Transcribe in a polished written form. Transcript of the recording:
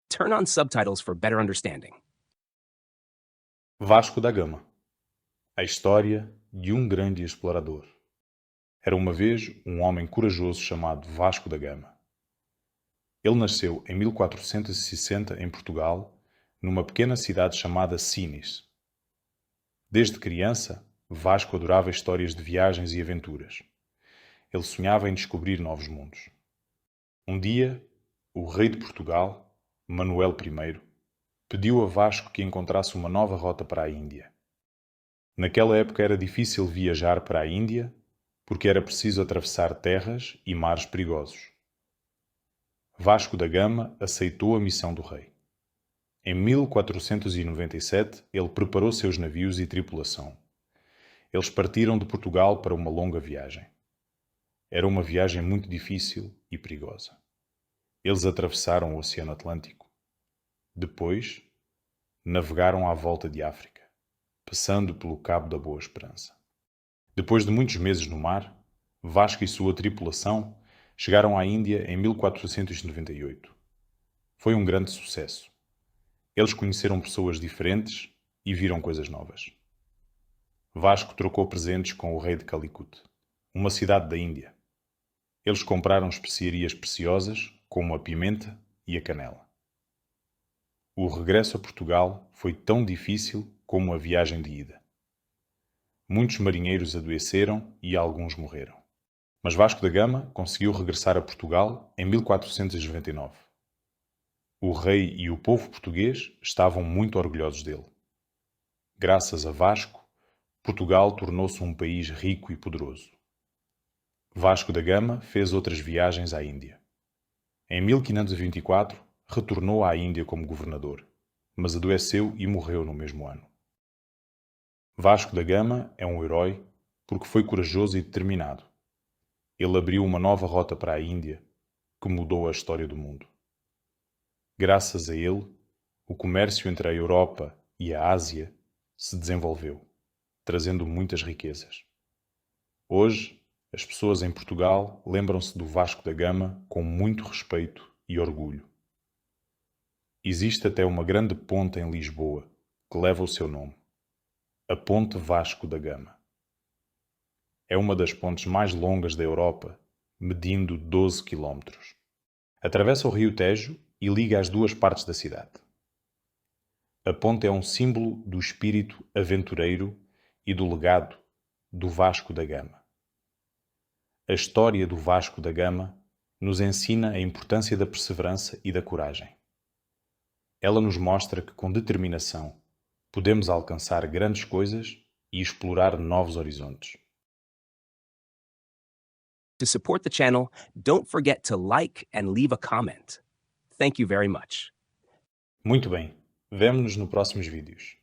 Turn on subtitles for better understanding. Vasco da Gama. A história de um grande explorador. Era uma vez um homem corajoso chamado Vasco da Gama. Ele nasceu em 1460 em Portugal, numa pequena cidade chamada Sines. Desde criança, Vasco adorava histórias de viagens e aventuras. Ele sonhava em descobrir novos mundos. Um dia, o rei de Portugal, Manuel I, pediu a Vasco que encontrasse uma nova rota para a Índia. Naquela época era difícil viajar para a Índia porque era preciso atravessar terras e mares perigosos. Vasco da Gama aceitou a missão do rei. Em 1497, ele preparou seus navios e tripulação. Eles partiram de Portugal para uma longa viagem. Era uma viagem muito difícil e perigosa. Eles atravessaram o Oceano Atlântico. Depois, navegaram à volta de África, passando pelo Cabo da Boa Esperança. Depois de muitos meses no mar, Vasco e sua tripulação chegaram à Índia em 1498. Foi um grande sucesso. Eles conheceram pessoas diferentes e viram coisas novas. Vasco trocou presentes com o rei de Calicut, uma cidade da Índia. Eles compraram especiarias preciosas, como a pimenta e a canela. O regresso a Portugal foi tão difícil como a viagem de ida. Muitos marinheiros adoeceram e alguns morreram. Mas Vasco da Gama conseguiu regressar a Portugal em 1499. O rei e o povo português estavam muito orgulhosos dele. Graças a Vasco, Portugal tornou-se um país rico e poderoso. Vasco da Gama fez outras viagens à Índia. Em 1524, retornou à Índia como governador, mas adoeceu e morreu no mesmo ano. Vasco da Gama é um herói porque foi corajoso e determinado. Ele abriu uma nova rota para a Índia que mudou a história do mundo. Graças a ele, o comércio entre a Europa e a Ásia se desenvolveu, trazendo muitas riquezas. Hoje, as pessoas em Portugal lembram-se do Vasco da Gama com muito respeito e orgulho. Existe até uma grande ponte em Lisboa que leva o seu nome, a Ponte Vasco da Gama. É uma das pontes mais longas da Europa, medindo 12 quilómetros. Atravessa o rio Tejo e liga as duas partes da cidade. A ponte é um símbolo do espírito aventureiro e do legado do Vasco da Gama. A história do Vasco da Gama nos ensina a importância da perseverança e da coragem. Ela nos mostra que, com determinação, podemos alcançar grandes coisas e explorar novos horizontes. To support the channel, don't forget to like and leave a comment. Thank you very much. Muito bem, vemo-nos nos próximos vídeos.